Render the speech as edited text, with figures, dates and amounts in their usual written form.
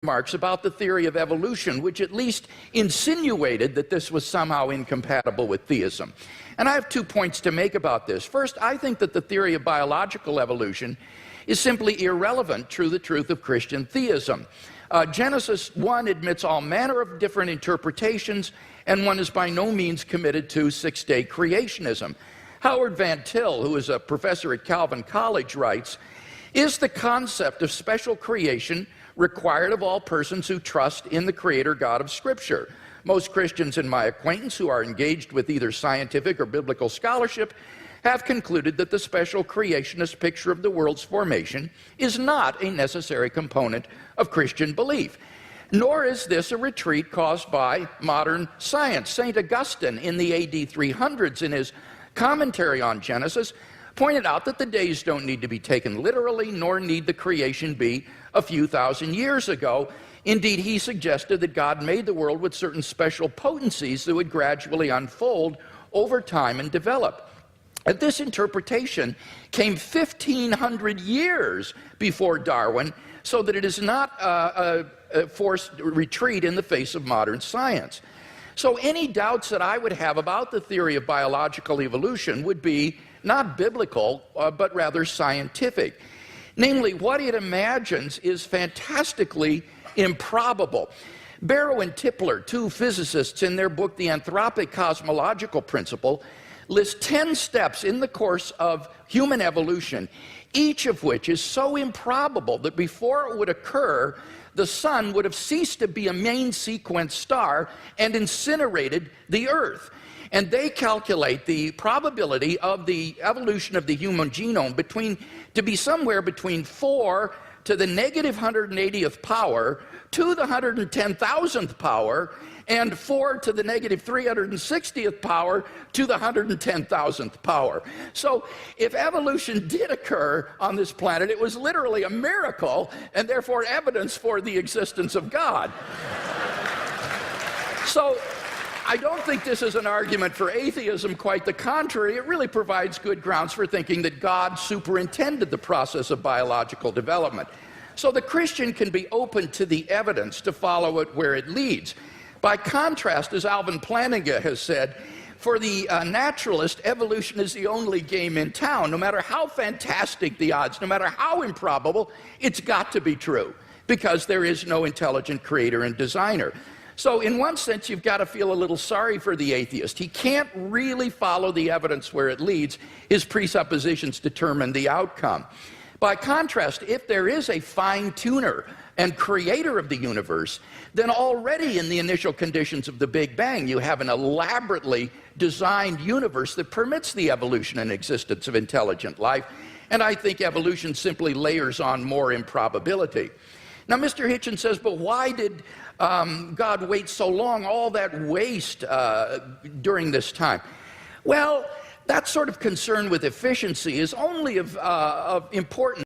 remarks about the theory of evolution, which at least insinuated that this was somehow incompatible with theism. And I have 2 points to make about this. First, I think that the theory of biological evolution is simply irrelevant to the truth of Christian theism. Genesis 1 admits all manner of different interpretations, and one is by no means committed to six-day creationism. Howard Van Til, who is a professor at Calvin College, writes, "Is the concept of special creation required of all persons who trust in the Creator God of Scripture? Most Christians in my acquaintance who are engaged with either scientific or biblical scholarship have concluded that the special creationist picture of the world's formation is not a necessary component of Christian belief. Nor is this a retreat caused by modern science. St. Augustine in the AD 300s, in his commentary on Genesis, pointed out that the days don't need to be taken literally, nor need the creation be a few thousand years ago. Indeed, he suggested that God made the world with certain special potencies that would gradually unfold over time and develop. And this interpretation came 1,500 years before Darwin, so that it is not a forced retreat in the face of modern science. So any doubts that I would have about the theory of biological evolution would be not biblical, but rather scientific. Namely, what it imagines is fantastically improbable. Barrow and Tipler, 2 physicists, in their book, The Anthropic Cosmological Principle, list 10 steps in the course of human evolution, each of which is so improbable that before it would occur, the sun would have ceased to be a main sequence star and incinerated the Earth. And they calculate the probability of the evolution of the human genome to be somewhere between 4 to the negative 180th power to the 110,000th power, and 4 to the negative 360th power to the 110,000th power. So if evolution did occur on this planet, it was literally a miracle, and therefore evidence for the existence of God. So I don't think this is an argument for atheism, quite the contrary. It really provides good grounds for thinking that God superintended the process of biological development. So the Christian can be open to the evidence to follow it where it leads. By contrast, as Alvin Plantinga has said, for the naturalist, evolution is the only game in town. No matter how fantastic the odds, no matter how improbable, it's got to be true, because there is no intelligent creator and designer. So in one sense, you've got to feel a little sorry for the atheist. He can't really follow the evidence where it leads. His presuppositions determine the outcome. By contrast, if there is a fine-tuner and creator of the universe, then already in the initial conditions of the Big Bang, you have an elaborately designed universe that permits the evolution and existence of intelligent life. And I think evolution simply layers on more improbability. Now, Mr. Hitchens says, but why did God wait so long, all that waste during this time? Well, that sort of concern with efficiency is only of importance